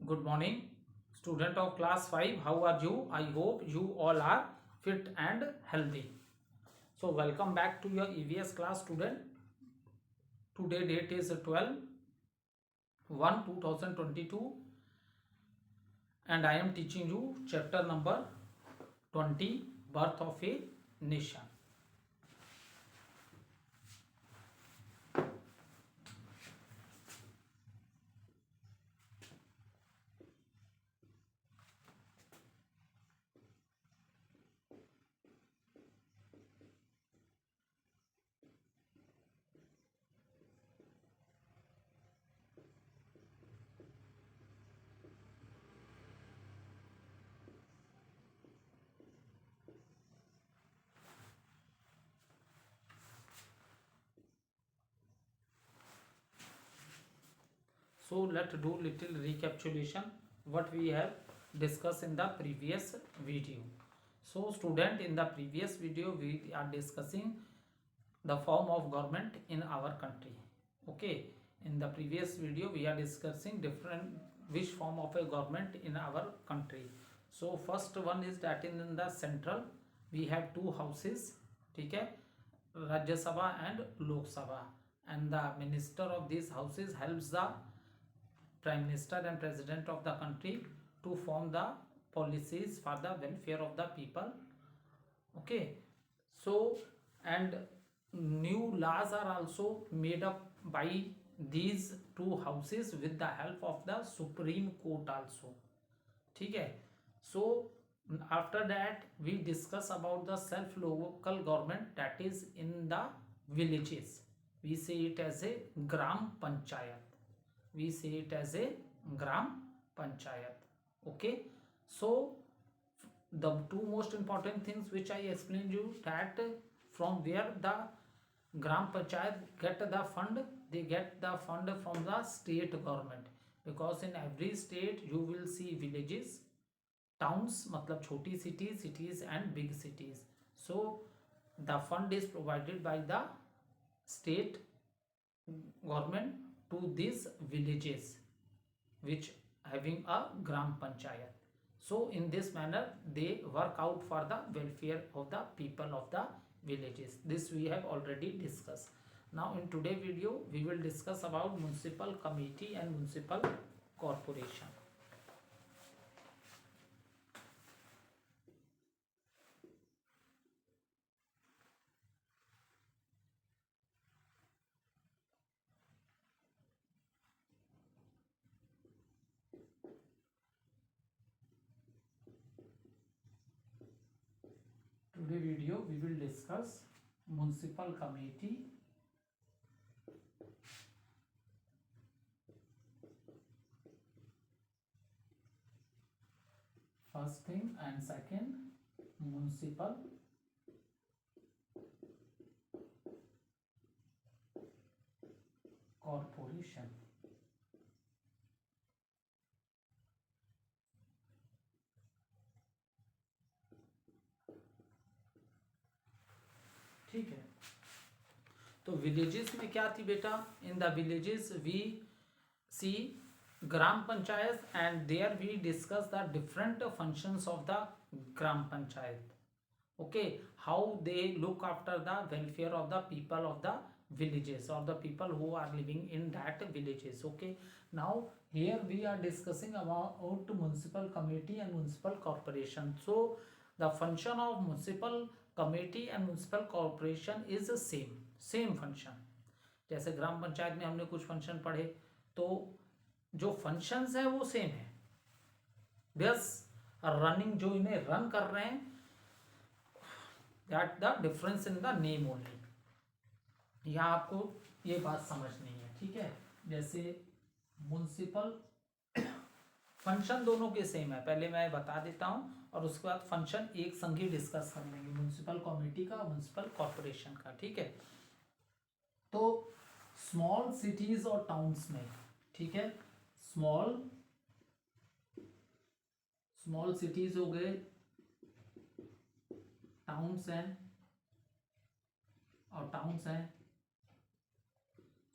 Good morning, student of class 5. How are you? I hope you all are fit and healthy. So welcome back to your EVS class, student. Today date is 12/1/2022 and I am teaching you chapter number 20, Birth of a Nation. So let's do little recapitulation what we have discussed in the previous video. So student, in the previous video we are discussing the form of government in our country. Okay, in the previous video we are discussing different which form of a government in our country. So first one is that in the central we have two houses, okay, Rajya Sabha and Lok Sabha, and the minister of these houses helps the prime minister and president of the country to form the policies for the welfare of the people. Okay, so and new laws are also made up by these two houses with the help of the Supreme Court also. ठीक है. So after that we discuss about the self local government, that is in the villages. We say it as a gram panchayat. We say it as a gram panchayat. Okay, so the two most important things which I explained you, that from where the gram panchayat get the fund, they get the fund from the state government, because in every state you will see villages, towns मतलब छोटी cities, cities and big cities. So the fund is provided by the state government to these villages which having a gram panchayat. So in this manner they work out for the welfare of the people of the villages. This we have already discussed. Now in today video we will discuss about municipal committee and municipal corporation. Today video we will discuss municipal committee first thing, and second municipal corporation. ठीक है. तो villages में क्या थी बेटा? In the villages we see gram panchayat, and there we discuss the different functions of the gram panchayat. Okay, how they look after the welfare of the people of the villages or the people who are living in that villages. Okay, now here we are discussing about municipal committee and municipal corporation. So the function of municipal committee and municipal corporation is the same function. जैसे ग्राम पंचायत में हमने कुछ function पढ़े, तो जो functions है वो same है, बस रनिंग जो इन्हें रन कर रहे हैं, that the difference in the name only. यहाँ आपको ये बात समझनी है, ठीक है. जैसे म्युनिसिपल फंक्शन दोनों के सेम है, पहले मैं बता देता हूँ और उसके बाद फंक्शन एक संग ही डिस्कस कर लेंगे, म्युनिसिपल कमेटी का, म्युनिसिपल कॉर्पोरेशन का. ठीक है. तो स्मॉल सिटीज और टाउन्स में, ठीक है, स्मॉल सिटीज हो गए, टाउन्स हैं और टाउन्स हैं.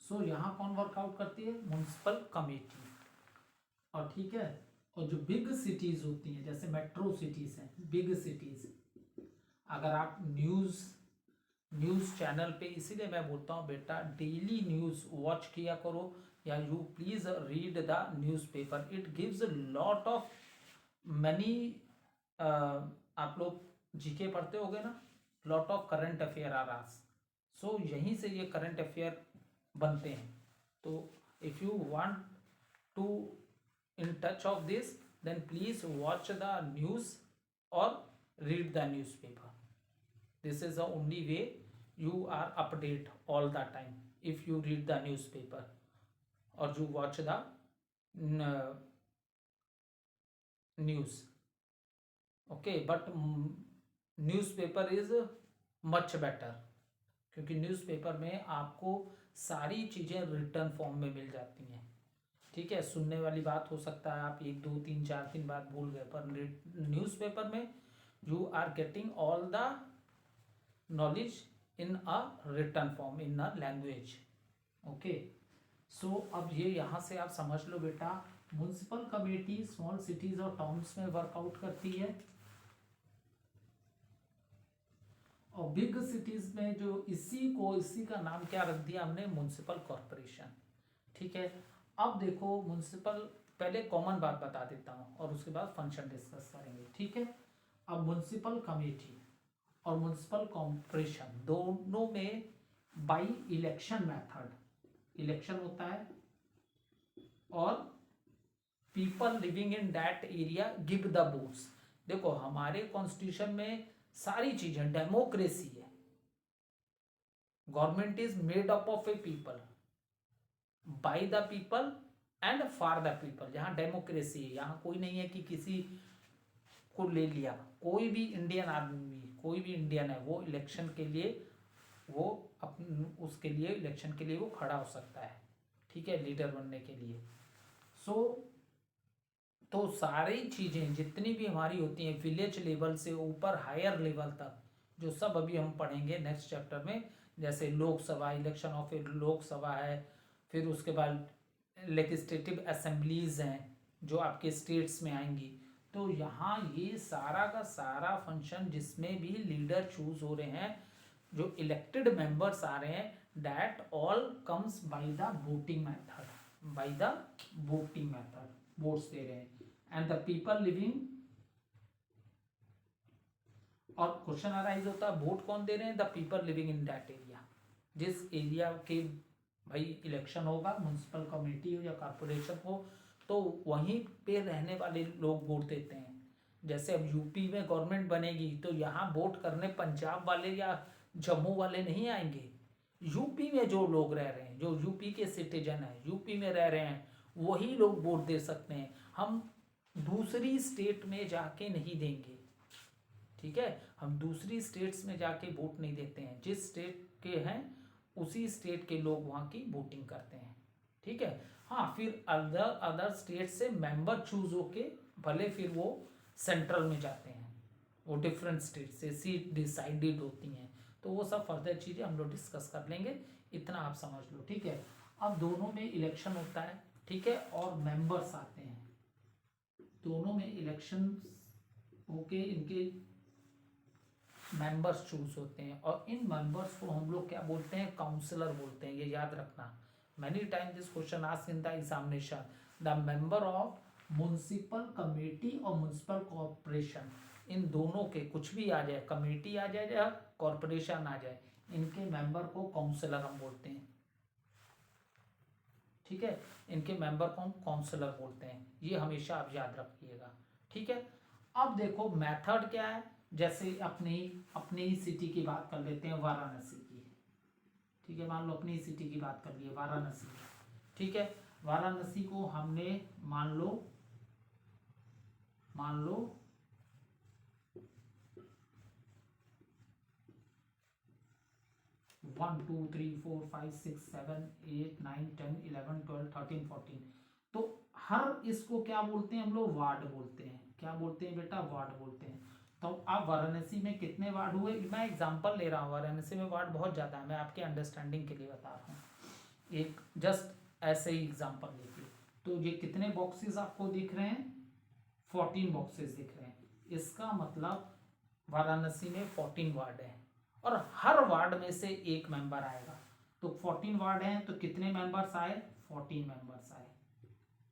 सो यहां कौन वर्कआउट करती है? Municipal committee. और ठीक है, और जो बिग सिटीज होती हैं जैसे मेट्रो सिटीज हैं, बिग सिटीज, अगर आप न्यूज़ चैनल पे, इसीलिए मैं बोलता हूँ बेटा डेली न्यूज़ वॉच किया करो, या you please read the newspaper, it gives lot of money. आप लोग जीके पढ़ते होगे ना, lot of current affair are us, so यहीं से ये करंट अफेयर बनते हैं। तो if you want to in touch of this, then please watch the news और read the newspaper. This is the only way you are update all the time if you read the newspaper or you watch the news. Okay, but newspaper is much better, क्योंकि newspaper में आपको सारी चीज़ें return form में मिल जाती हैं। ठीक है, सुनने वाली बात हो सकता है आप 1 2 3 4 दिन बाद भूल गए, पर न्यूज़पेपर में you are getting all the knowledge in a written form in a language. Okay, so अब ये यहाँ से आप समझ लो बेटा, म्युनिसिपल कमेटी स्मॉल सिटीज और टाउन्स में वर्कआउट करती है, और बिग सिटीज में जो इसी का नाम क्या रख दिया हमने, म्युनिसिपल कॉरपोरेशन। ठीक है, अब देखो म्युनिसिपल, पहले कॉमन बात बता देता हूँ और उसके बाद फंक्शन डिस्कस करेंगे। ठीक है, अब म्युनिसिपल कमेटी और म्युनिसिपल कॉरपोरेशन दोनों में बाई इलेक्शन मेथड इलेक्शन होता है, और people living in that area give the votes. देखो हमारे कॉन्स्टिट्यूशन में सारी चीजें डेमोक्रेसी है, government is made up of A people, by the people and for the people. जहां डेमोक्रेसी है, यहाँ कोई नहीं है कि किसी को ले लिया, कोई भी इंडियन आदमी, कोई भी इंडियन है वो इलेक्शन के लिए, वो उसके लिए इलेक्शन के लिए वो खड़ा हो सकता है। ठीक है, लीडर बनने के लिए। तो सारी चीज़ें जितनी भी हमारी होती हैं विलेज लेवल से ऊपर हायर लेवल तक, जो सब अभी हम पढ़ेंगे नेक्स्ट चैप्टर में, जैसे लोकसभा, इलेक्शन ऑफ ए लोकसभा है, फिर उसके बाद लेजिस्लेटिव असेंबलीज हैं जो आपके स्टेट्स में आएंगी। तो यहाँ ये सारा का सारा फंक्शन जिसमें भी लीडर चूज हो रहे हैं, जो इलेक्टेड मेंबर्स आ रहे हैं, that all comes by the voting method, by the voting method, votes दे रहे हैं, एंड द पीपल लिविंग। और क्वेश्चन अराइज होता है वोट कौन दे रहे हैं, the people living in that area, जिस एरिया के भाई इलेक्शन होगा, म्युनिसिपल कमेटी हो या कॉर्पोरेशन हो, तो वहीं पे रहने वाले लोग वोट देते हैं। जैसे अब यूपी में गवर्नमेंट बनेगी तो यहाँ वोट करने पंजाब वाले या जम्मू वाले नहीं आएंगे, यूपी में जो लोग रह रहे हैं, जो यूपी के सिटीजन हैं, यूपी में रह रहे हैं, वही लोग वोट दे सकते हैं। हम दूसरी स्टेट में जाके नहीं देंगे। ठीक है, हम दूसरी स्टेट्स में जाके वोट नहीं देते हैं, जिस स्टेट के हैं उसी स्टेट के लोग वहाँ की वोटिंग करते हैं। ठीक है, हाँ, फिर अदर स्टेट से मेंबर चूज होके भले फिर वो सेंट्रल में जाते हैं, वो डिफरेंट स्टेट से सीट डिसाइडेड होती हैं, तो वो सब फर्दर चीज़ें हम लोग डिस्कस कर लेंगे, इतना आप समझ लो। ठीक है, अब दोनों में इलेक्शन होता है, ठीक है, और मेंबर्स आते हैं, दोनों में इलेक्शन होके इनके मेंबर्स चूज होते हैं, और इन मेंबर्स को हम लोग क्या बोलते हैं, काउंसलर बोलते हैं। ये याद रखना, many time this question asked in the examination, the member of municipal committee और म्युनिसिपल कॉर्पोरेशन, इन दोनों के कुछ भी आ जाए, कमेटी आ जाए या कॉर्पोरेशन आ जाए, इनके मेंबर को काउंसलर हम बोलते हैं। ठीक है, इनके मेंबर को हम काउंसलर बोलते हैं, ये हमेशा आप याद रखिएगा। ठीक है, अब देखो मेथड क्या है, जैसे अपनी ही सिटी की बात कर लेते हैं, वाराणसी की। ठीक है, मान लो अपनी सिटी की बात कर लिए, वाराणसी। ठीक है, वाराणसी को हमने मान लो 1 2 3 4 5 6 7 8 9 10 11 12 13 14, तो हर इसको क्या बोलते हैं हम लोग, वार्ड बोलते हैं। क्या बोलते हैं बेटा, वार्ड बोलते हैं। तो आप वाराणसी में कितने वार्ड हुए, मैं एग्जांपल ले रहा हूँ, वाराणसी में वार्ड बहुत ज़्यादा है, मैं आपके अंडरस्टैंडिंग के लिए बता रहा हूँ, एक जस्ट ऐसे ही एग्जांपल लेके। तो ये कितने बॉक्सेस आपको दिख रहे हैं? 14 बॉक्सेस दिख रहे हैं। इसका मतलब वाराणसी में 14 वार्ड है और हर वार्ड में से एक मेंबर आएगा। तो 14 वार्ड हैं तो कितने मेंबर्स आए? 14 मेंबर्स आए।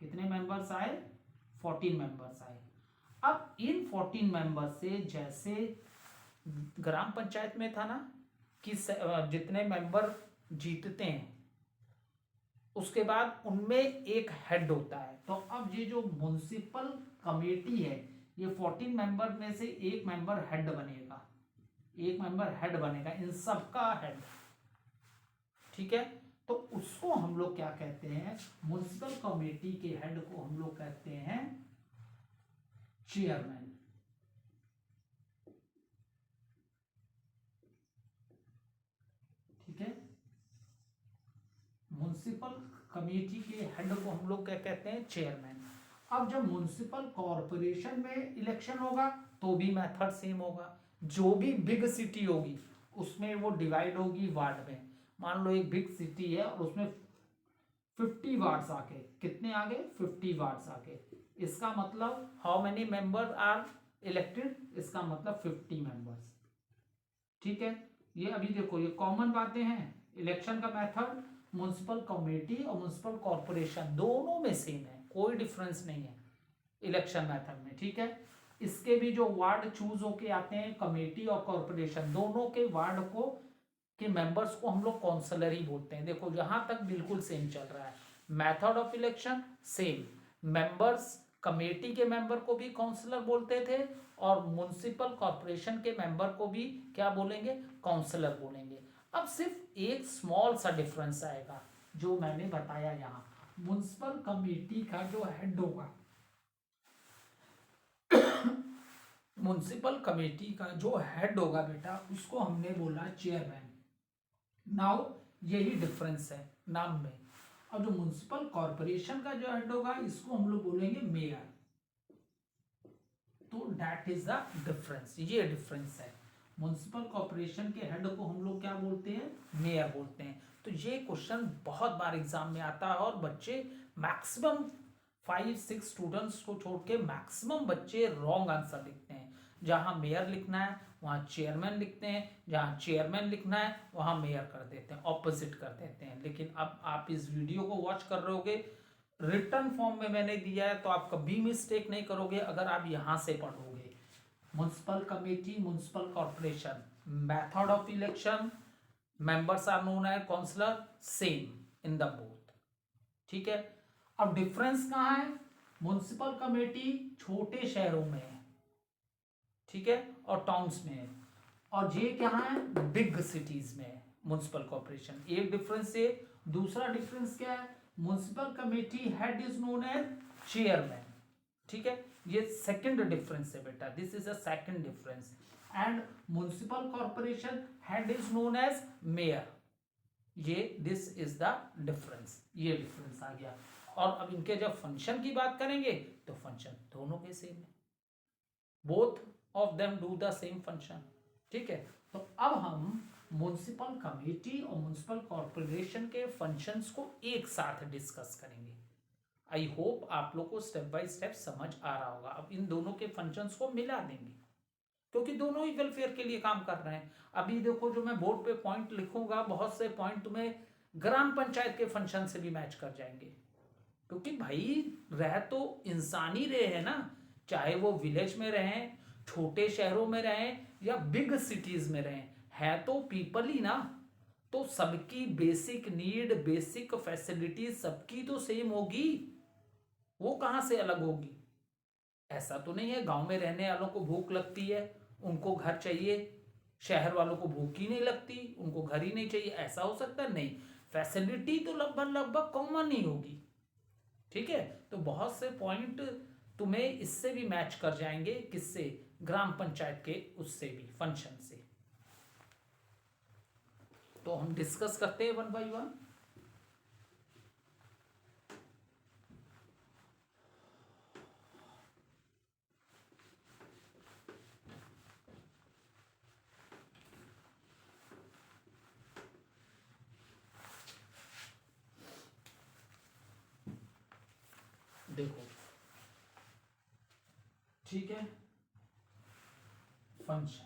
कितने मेंबर्स आए? 14 मेंबर्स आए। अब इन 14 मेंबर्स से, जैसे ग्राम पंचायत में था ना कि जितने मेंबर जीतते हैं उसके बाद उनमें एक हेड होता है, तो अब ये जो म्युनिसिपल कमेटी है ये 14 मेंबर में से एक मेंबर हेड बनेगा, एक मेंबर हेड बनेगा, इन सबका हेड। ठीक है, तो उसको हम लोग क्या कहते हैं? म्युनिसिपल कमेटी के हेड को हम लोग कहते हैं चेयरमैन। ठीक है, म्युनिसिपल कमेटी के हेड को हम लोग क्या कहते हैं? चेयरमैन। अब जब म्युनिसिपल कॉरपोरेशन में इलेक्शन होगा तो भी मेथड सेम होगा। जो भी बिग सिटी होगी उसमें वो डिवाइड होगी वार्ड में। मान लो एक बिग सिटी है और उसमें 50 वार्ड्स आके, कितने आ गए? 50 वार्ड्स आके। इसका मतलब how many member are elected? इसका मतलब 50 मेंबर्स। ठीक है, ये अभी देखो ये कॉमन बातें हैं। इलेक्शन का मेथड म्युनिसिपल कमेटी और म्युनिसिपल कॉरपोरेशन दोनों में सेम है, कोई डिफरेंस नहीं है इलेक्शन मेथड में। ठीक है, इसके भी जो वार्ड चूज होके आते हैं, कमेटी और कॉरपोरेशन दोनों के वार्ड को के मेंबर्स को हम लोग काउंसलर ही बोलते हैं। देखो यहां तक बिल्कुल सेम चल रहा है, method of election same, members committee के मेंबर को भी काउंसलर बोलते थे और म्युनिसिपल कॉरपोरेशन के मेंबर को भी क्या बोलेंगे? काउंसलर बोलेंगे। अब सिर्फ एक स्मॉल सा डिफरेंस आएगा जो मैंने बताया यहाँ। म्युनिसिपल कमेटी का जो हेड होगा, म्युनिसिपल कमेटी का जो हेड होगा बेटा, उसको हमने बोला चेयरमैन। नाउ यही डिफरेंस है नाम में। अब जो म्युनिसिपल कॉरपोरेशन का जो हेड होगा इसको हम लोग बोलेंगे मेयर। तो दैट इज द डिफरेंस, ये डिफरेंस है। म्युनिसिपल कॉरपोरेशन के हेड को हम लोग क्या बोलते हैं? मेयर बोलते हैं। तो ये क्वेश्चन बहुत बार एग्जाम में आता है और बच्चे मैक्सिमम 5-6 स्टूडेंट्स को छोड़ के मैक्सिमम बच्चे रॉन्ग आंसर लिखते हैं। जहां मेयर लिखना है वहां चेयरमैन लिखते हैं, जहां चेयरमैन लिखना है वहां मेयर कर देते हैं, ऑपोजिट कर देते हैं। लेकिन अब आप इस वीडियो को वॉच कर रहे होगे, रिटर्न फॉर्म में मैंने दिया है तो आप कभी मिस्टेक नहीं करोगे अगर आप यहां से पढ़ोगे। Municipal committee, municipal corporation, method of election, members are known as councillor, same in the both. ठीक है, अब डिफरेंस कहां है? म्युनिसिपल कमेटी छोटे शहरों में है, ठीक है, और टाउन्स में है, और ये क्या है? बिग सिटीज में है म्युनिसिपल कॉर्पोरेशन। एक डिफरेंस है। दूसरा डिफरेंस क्या है? Municipal committee head is known as chairman. ठीक है, ये सेकंड डिफरेंस है बेटा, this is a second difference. And municipal corporation head is known as mayor. ये दिस इज द डिफरेंस, ये डिफरेंस आ गया। और अब इनके जब फंक्शन की बात करेंगे तो फंक्शन दोनों के सेम है, both of them do the same function. ठीक है, तो अब हम म्युनिसिपल कमेटी और म्युनिसिपल कॉर्पोरेशन के फंक्शंस को एक साथ डिस्कस करेंगे। आई होप आप लोग को स्टेप बाय स्टेप समझ आ रहा होगा। अब इन दोनों के फंक्शंस को मिला देंगे क्योंकि दोनों ही वेलफेयर के लिए काम कर रहे हैं। अभी देखो जो मैं बोर्ड पे पॉइंट लिखूंगा, बहुत से पॉइंट तुम्हें ग्राम पंचायत के फंक्शन से भी मैच कर जाएंगे, क्योंकि भाई रह तो इंसान ही रहे हैं ना, चाहे वो विलेज में रहें, छोटे शहरों में रहें या बिग सिटीज में रहें, है तो पीपल ही ना। तो सबकी बेसिक नीड, बेसिक फैसिलिटी सबकी तो सेम होगी, वो कहां से अलग होगी? ऐसा तो नहीं है गांव में रहने वालों को भूख लगती है उनको घर चाहिए, शहर वालों को भूख ही नहीं लगती उनको घर ही नहीं चाहिए, ऐसा हो सकता है? नहीं, फैसिलिटी तो लगभग लगभग कॉमन ही होगी। ठीक है, तो बहुत से पॉइंट तुम्हें इससे भी मैच कर जाएंगे, किससे? ग्राम पंचायत के उससे भी फंक्शन से। तो हम डिस्कस करते हैं वन बाय वन। देखो, ठीक है, फंक्शंस,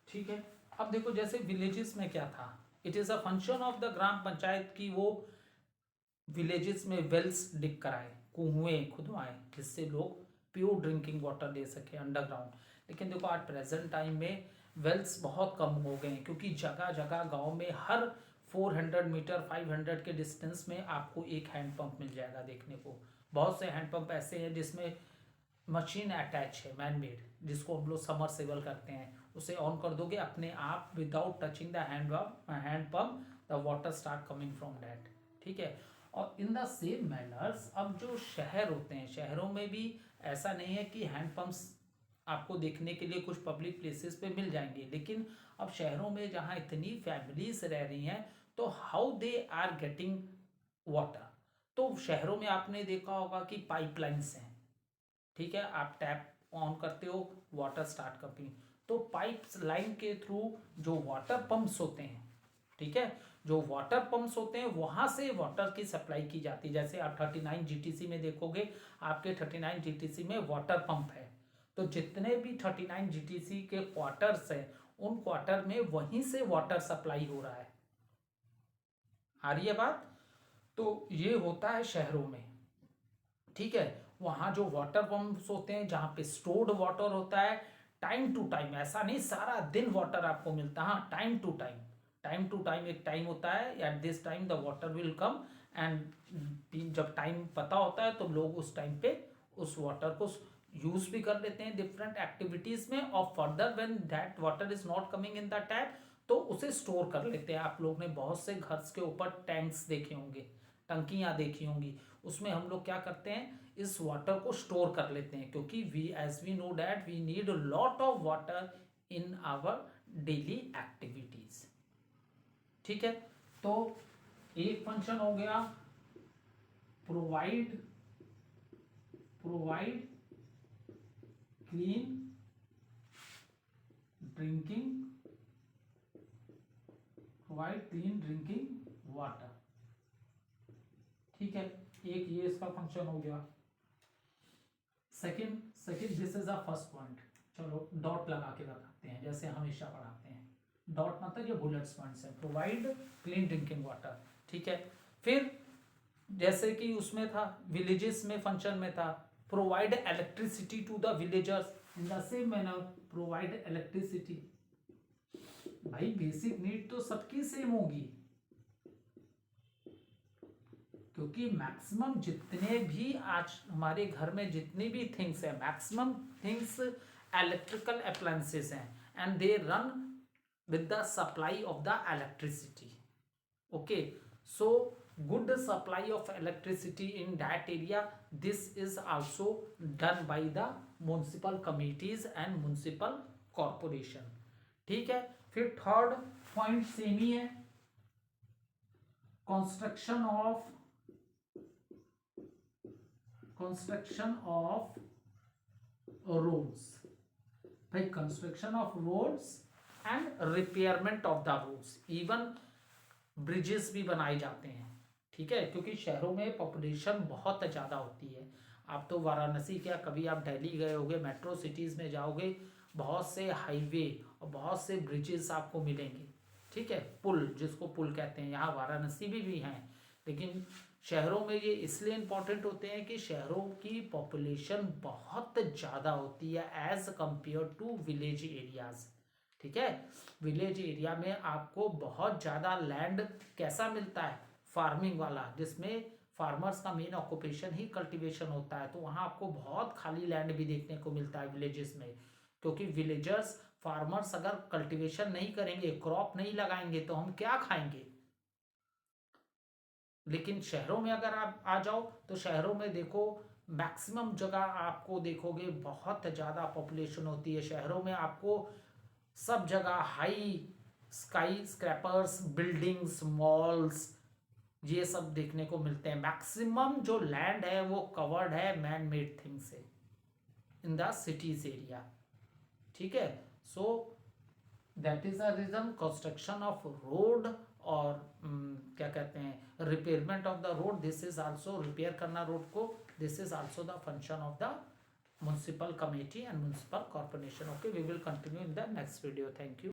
ठीक है। अब देखो जैसे विलेजेस में क्या था, it is a function of the gram panchayat की वो विलेजेस में वेल्स डिग कराए, कुएं खुदवाएं, जिससे लोग प्योर ड्रिंकिंग वाटर दे सके अंडरग्राउंड। लेकिन देखो आज प्रेजेंट टाइम में वेल्स बहुत कम हो गए हैं, क्योंकि जगह जगह गांव में हर 400 मीटर 500 के डिस्टेंस में आपको एक हैंडपंप मिल जाएगा देखने को। बहुत से हैंडपंप ऐसे हैं जिसमें मशीन अटैच है, मैन मेड, जिसको हम लोग समरसेबल करते हैं। उसे ऑन कर दोगे, अपने आप without touching the hand pump the water start coming from that, ठीक है। और इन द सेम मैनर्स अब जो शहर होते हैं, शहरों में भी ऐसा नहीं है कि हैंड पंप्स आपको देखने के लिए कुछ पब्लिक प्लेसेस पे मिल जाएंगे, लेकिन अब शहरों में जहाँ इतनी फैमिलीज रह रही हैं, तो how they are getting water, तो शहरों में आपने देखा होगा कि पाइपलाइंस हैं, ठीक है, आप टैप ऑन करते हो, वाटर स्टार्ट कपिंग, तो पाइप लाइन के थ्रू जो वाटर पंप्स होते हैं, ठीक है, जो वाटर पंप्स होते हैं वहां से वाटर की सप्लाई की जाती है। जैसे आप 39 जीटीसी में देखोगे, आपके 39 जीटीसी में वाटर पंप है, तो जितने भी 39 जीटीसी के क्वार्टर्स हैं, उन क्वार्टर में वहीं से वाटर सप्लाई हो रहा है। आ रही है बात? तो ये होता है शहरों में, ठीक है। वहां जो वाटर पंप्स होते हैं, जहां पे स्टोर्ड वाटर होता है, टाइम टू टाइम, ऐसा नहीं सारा दिन वाटर आपको मिलता, हाँ, time to time, time to time एक टाइम होता है, at this time the water will come, and जब टाइम पता होता है तो लोग उस टाइम पे उस वाटर को यूज भी कर लेते हैं डिफरेंट एक्टिविटीज में, और further when that water is not coming in the tap, तो उसे स्टोर कर लेते हैं। आप लोग ने बहुत से घर के ऊपर टैंक्स देखे होंगे, टंकियां देखी होंगी, उसमें हम लोग क्या करते हैं, इस वाटर को स्टोर कर लेते हैं, क्योंकि we as we know that we need lot of water in our daily activities, ठीक है। तो एक फंक्शन हो गया provide provide clean drinking provide clean drinking water, ठीक है, एक ये इसका फंक्शन हो गया। Second this is a first point, चलो डॉट लगा के बताते हैं जैसे हमेशा पढ़ाते हैं, डॉट मतलब ये बुलेट्स पॉइंट्स है, प्रोवाइड क्लीन ड्रिंकिंग वाटर, ठीक है। फिर जैसे कि उसमें था विलेजेस में फंक्शन में था provide electricity to the villagers, in the same manner provide electricity. भाई बेसिक नीड तो सबकी सेम होगी, क्योंकि मैक्सिमम जितने भी आज हमारे घर में जितनी भी थिंग्स है, मैक्सिमम थिंग्स इलेक्ट्रिकल अप्लायंसेस हैं, and they run with the supply of the electricity, okay. So good supply of electricity in that area, this is also done by the municipal committees and municipal corporation, ठीक है। फिर third point same ही है, construction of roads, भाई construction of roads and repairment of the roads, even bridges भी बनाए जाते हैं, ठीक है, क्योंकि शहरों में पॉपुलेशन बहुत ज़्यादा होती है। आप तो वाराणसी क्या, कभी आप दिल्ली गए होगे, मेट्रो सिटीज़ में जाओगे, बहुत से हाईवे और बहुत से ब्रिजेस आपको मिलेंगे, ठीक है, पुल जिसको पुल कहते हैं, यहाँ वाराणसी भी हैं। लेकिन शहरों में ये इसलिए इम्पोर्टेंट होते हैं कि शहरों की पॉपुलेशन बहुत ज़्यादा होती है as compared to village areas, ठीक है। विलेज एरिया में आपको बहुत ज़्यादा लैंड कैसा मिलता है, फार्मिंग वाला, जिसमें फार्मर्स का मेन ऑक्यूपेशन ही कल्टीवेशन होता है, तो वहाँ आपको बहुत खाली लैंड भी देखने को मिलता है विलेजेस में, क्योंकि विलेजर्स फार्मर्स अगर कल्टीवेशन नहीं करेंगे, क्रॉप नहीं लगाएंगे, तो हम क्या खाएंगे। लेकिन शहरों में अगर आप आ जाओ, तो शहरों में देखो मैक्सिमम जगह आपको देखोगे बहुत ज़्यादा पॉपुलेशन होती है, शहरों में आपको सब जगह high sky scrapers, buildings, malls, ये सब देखने को मिलते हैं। मैक्सिमम जो लैंड है वो कवर्ड है मैन मेड थिंग से इन द सिटीज एरिया, ठीक है। So that is a region construction of road और क्या कहते हैं repairment of the road, this is also repair करना रोड को, this is also the function of the municipal committee and municipal corporation. Okay, we will continue in the next video. Thank you.